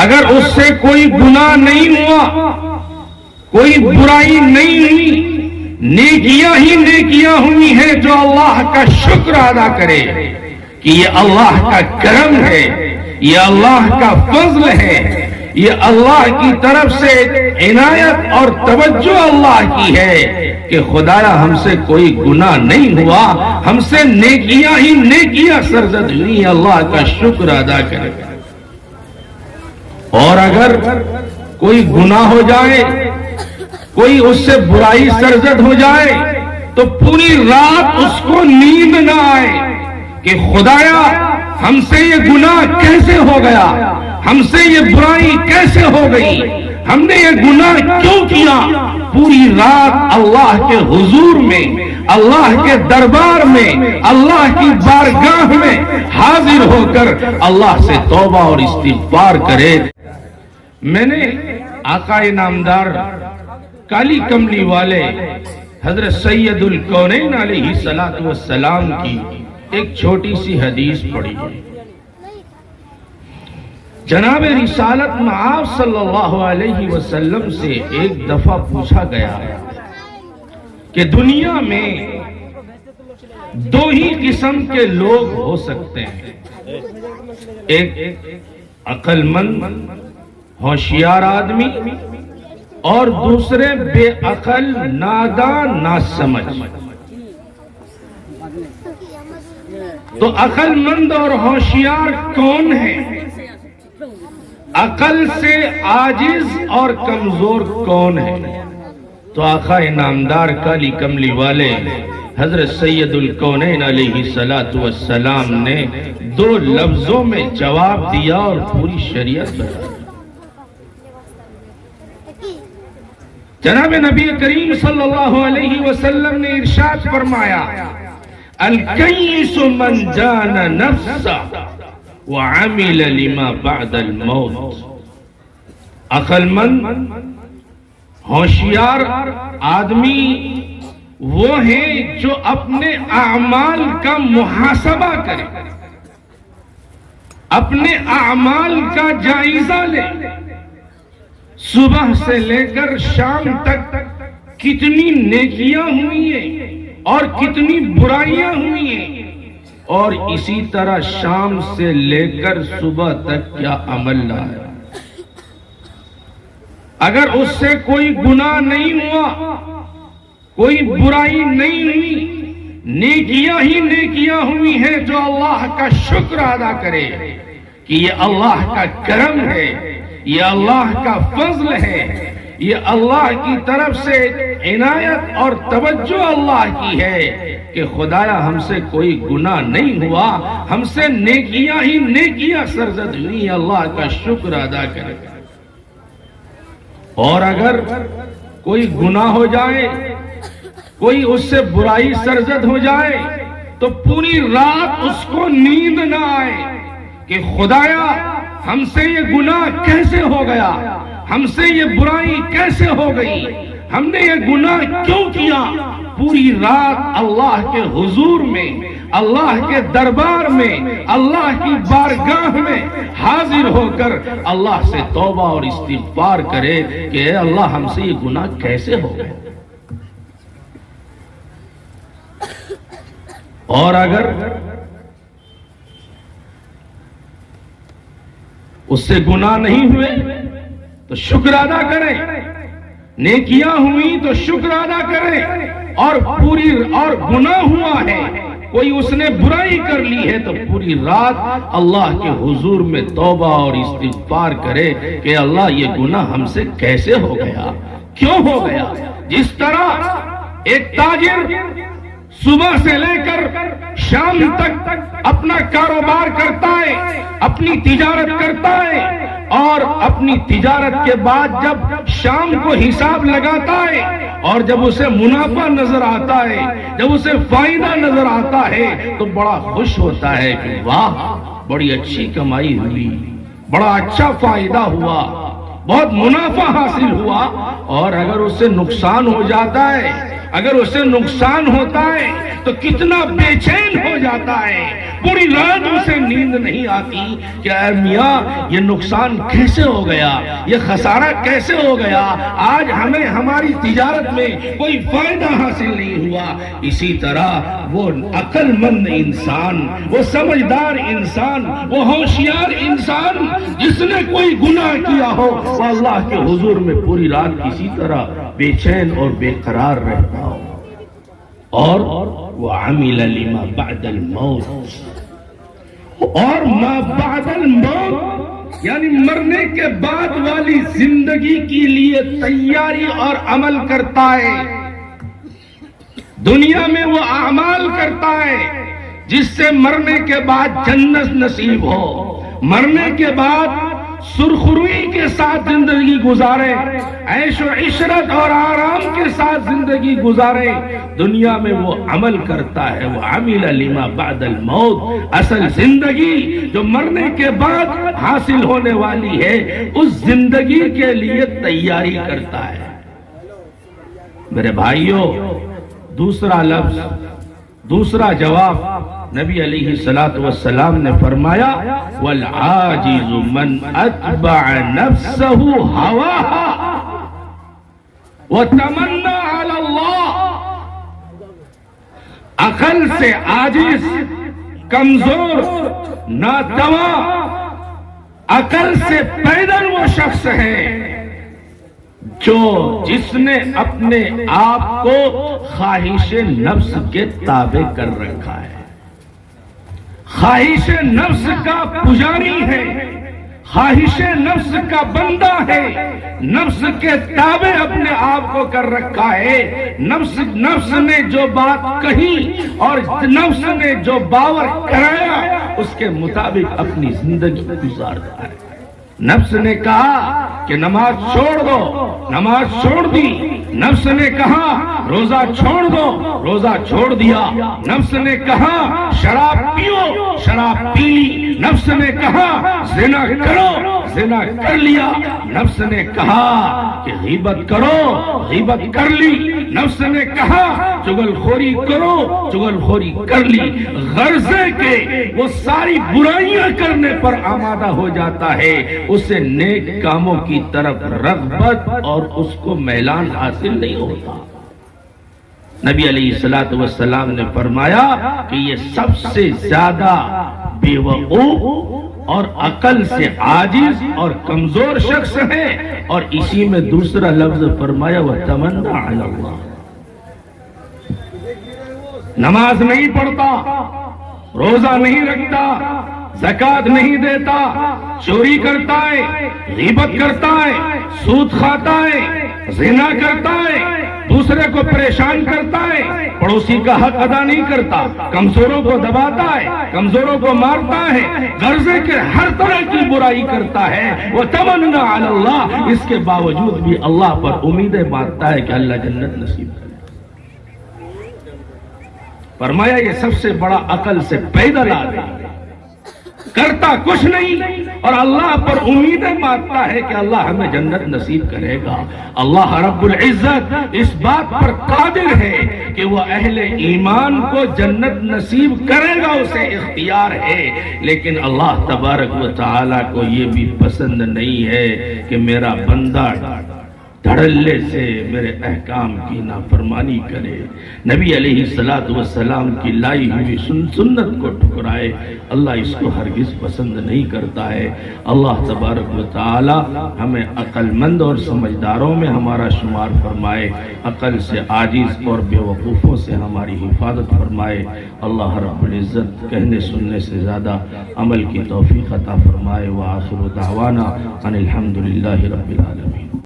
اگر اس سے کوئی گناہ نہیں ہوا، کوئی برائی نہیں ہوئی، نیکیاں ہی نیکیاں ہوئی ہیں، جو اللہ کا شکر ادا کرے کہ یہ اللہ کا کرم ہے، یہ اللہ کا فضل ہے، یہ اللہ کی طرف سے عنایت اور توجہ اللہ کی ہے کہ خدایا ہم سے کوئی گناہ نہیں ہوا، ہم سے نیکیاں ہی نیکیاں سرزد ہوئی، اللہ کا شکر ادا کرے۔ اور اگر کوئی گناہ ہو جائے، کوئی اس سے برائی سرزد ہو جائے، تو پوری رات اس کو نیند نہ آئے کہ خدایا ہم سے یہ گناہ کیسے ہو گیا، ہم سے یہ برائی کیسے ہو گئی، ہم نے یہ گناہ کیوں کیا۔ پوری رات اللہ کے حضور میں، اللہ کے دربار میں، اللہ کی بارگاہ میں حاضر ہو کر اللہ سے توبہ اور استغفار کرے۔ میں نے آقا نامدار کالی کملی والے حضرت سید الکونین علیہ السلام کی ایک چھوٹی سی حدیث پڑھی ہے۔ جناب رسالت مآب صلی اللہ علیہ وسلم سے ایک دفعہ پوچھا گیا کہ دنیا میں دو ہی قسم کے لوگ ہو سکتے ہیں، ایک عقل مند ہوشیار آدمی اور دوسرے بے عقل نادان ناسمجھ۔ تو عقل مند اور ہوشیار کون ہے؟ عقل سے عاجز اور کمزور کون ہے؟ تو آقا نامدار کالی کملی والے حضرت سید الکونین علیہ السلام نے دو لفظوں میں جواب دیا اور پوری شریعت بتا۔ جناب نبی کریم صلی اللہ علیہ وسلم نے ارشاد فرمایا، الکیس من جان نفسہ وعمل لما بعد الموت۔ عقل مند ہوشیار آدمی وہ ہے جو اپنے اعمال کا محاسبہ کرے، اپنے اعمال کا جائزہ لے، صبح سے لے کر شام تک کتنی نیکیاں ہوئی ہیں اور کتنی برائیاں ہوئی ہیں، اور اسی طرح شام سے لے کر صبح تک کیا عمل رہا ہے۔ اگر اس سے کوئی گناہ نہیں ہوا، کوئی برائی نہیں ہوئی، نیکیاں ہی نیکیاں ہوئی ہیں، جو اللہ کا شکر ادا کرے کہ یہ اللہ کا کرم ہے، یہ اللہ کا فضل ہے، یہ اللہ کی طرف سے عنایت اور توجہ اللہ کی ہے کہ خدایا ہم سے کوئی گناہ نہیں ہوا، ہم سے نیکیاں ہی نیکیاں سرزد ہوئی، اللہ کا شکر ادا کرے۔ اور اگر کوئی گناہ ہو جائے، کوئی اس سے برائی سرزد ہو جائے، تو پوری رات اس کو نیند نہ آئے کہ خدایا ہم سے یہ گناہ کیسے ہو گیا، ہم سے یہ برائی کیسے ہو گئی، ہم نے یہ گناہ کیوں کیا۔ پوری رات اللہ کے حضور میں، اللہ کے دربار میں، اللہ کی بارگاہ میں حاضر ہو کر اللہ سے توبہ اور استغفار کرے کہ اے اللہ ہم سے یہ گناہ کیسے ہو گئے۔ اور اگر اس سے گناہ نہیں ہوئے تو شکر ادا کریں، نیکیاں ہوئی تو شکر ادا کریں، اور گناہ ہوا ہے، کوئی اس نے برائی کر لی ہے، تو پوری رات اللہ کے حضور میں توبہ اور استغفار کرے کہ اللہ یہ گناہ ہم سے کیسے ہو گیا، کیوں ہو گیا۔ جس طرح ایک تاجر صبح سے لے کر شام تک اپنا کاروبار کرتا ہے، اپنی تجارت کرتا ہے، اور اپنی تجارت کے بعد جب شام کو حساب لگاتا ہے اور جب اسے منافع نظر آتا ہے، جب اسے فائدہ نظر آتا ہے، تو بڑا خوش ہوتا ہے کہ واہ بڑی اچھی کمائی ہوئی، بڑا اچھا فائدہ ہوا، بہت منافع حاصل ہوا، اور اگر اس سے نقصان ہو جاتا ہے، اگر اس سے نقصان ہوتا ہے تو کتنا بے چین ہو جاتا ہے، پوری رات اسے نیند نہیں آتی کہ اے میاں یہ نقصان کیسے ہو گیا، یہ خسارہ کیسے ہو گیا، آج ہمیں ہماری تجارت میں کوئی فائدہ حاصل نہیں ہوا۔ اسی طرح وہ عقل مند انسان، وہ سمجھدار انسان، وہ ہوشیار انسان جس نے کوئی گناہ کیا ہو، وہ اللہ کے حضور میں پوری رات کسی طرح بے چین اور بے قرار رہتا ہو۔ اور وَعَمِلَ لِمَا بَعْدَ الْمَوْتِ، اور ما بعد الموت یعنی مرنے کے بعد والی زندگی کے لیے تیاری اور عمل کرتا ہے۔ دنیا میں وہ اعمال کرتا ہے جس سے مرنے کے بعد جنت نصیب ہو، مرنے کے بعد سرخروئی کے ساتھ زندگی گزارے، عیش و عشرت اور آرام کے ساتھ زندگی گزارے۔ دنیا میں وہ عمل کرتا ہے، وہ عمل لما بعد الموت، اصل زندگی جو مرنے کے بعد حاصل ہونے والی ہے اس زندگی کے لیے تیاری کرتا ہے۔ میرے بھائیوں، دوسرا لفظ، دوسرا جواب نبی علیہ السلام نے فرمایا والعاجز من اتبع نفسه هواها وتمنى على اللہ۔ عقل سے عاجز، کمزور، ناتواں، عقل سے پیدل وہ شخص ہے جس نے اپنے آپ کو خواہش نفس کے تابع کر رکھا ہے، خواہش نفس کا پجاری ہے، خواہش نفس کا بندہ ہے، نفس کے تابع اپنے آپ کو کر رکھا ہے۔ نفس نے جو بات کہی اور نفس نے جو باور کرایا اس کے مطابق اپنی زندگی گزارتا ہے۔ نفس نے کہا کہ نماز چھوڑ دو، نماز چھوڑ دی۔ نفس نے کہا روزہ چھوڑ دو، روزہ چھوڑ دیا۔ نفس نے کہا شراب پیو، شراب پی لی۔ نفس نے کہا زنا کرو، زنا کر لیا۔ نفس نے کہا کہ غیبت کرو، غیبت کر لی۔ نفس نے کہا چغل خوری کرو، چغل خوری کر لی۔ غرضے کے وہ ساری برائیاں کرنے پر آمادہ ہو جاتا ہے، اسے نیک کاموں کی طرف رغبت اور اس کو میلان حاصل نہیں ہوتا۔ نبی علیہ السلام نے فرمایا کہ یہ سب سے زیادہ بے وقوف اور عقل سے عاجز اور کمزور شخص ہے، اور اسی میں دوسرا لفظ فرمایا وَتَمَنَّى عَلَى اللَّهِ۔ نماز نہیں پڑھتا، روزہ نہیں رکھتا، زکوٰۃ نہیں دیتا، چوری کرتا ہے، غیبت کرتا ہے، سود کھاتا ہے، زنا کرتا ہے، دوسرے کو پریشان کرتا ہے، پڑوسی کا حق ادا نہیں کرتا، کمزوروں کو دباتا ہے، کمزوروں کو مارتا ہے، غرضے کے ہر طرح کی برائی کرتا ہے۔ وَتَمَنَّى عَلَى اللَّهِ، اس کے باوجود بھی اللہ پر امیدیں باندھتا ہے کہ اللہ جنت نصیب کرے۔ فرمایا یہ سب سے بڑا عقل سے پیدل آدمی ہے، کرتا کچھ نہیں اور اللہ پر امیدیں باندھتا ہے کہ اللہ ہمیں جنت نصیب کرے گا۔ اللہ رب العزت اس بات پر قادر ہے کہ وہ اہل ایمان کو جنت نصیب کرے گا، اسے اختیار ہے، لیکن اللہ تبارک و تعالیٰ کو یہ بھی پسند نہیں ہے کہ میرا بندہ دھڑلے سے میرے احکام کی نافرمانی کرے، نبی علیہ السلام کی لائی ہوئی سنت کو ٹھکرائے۔ اللہ اس کو ہرگز پسند نہیں کرتا ہے۔ اللہ تبارک و تعالی ہمیں عقل مند اور سمجھداروں میں ہمارا شمار فرمائے، عقل سے عاجز اور بے وقوفوں سے ہماری حفاظت فرمائے۔ اللہ رب العزت کہنے سننے سے زیادہ عمل کی توفیق عطا فرمائے۔ وآخر دعوانا ان الحمدللہ رب العالمین۔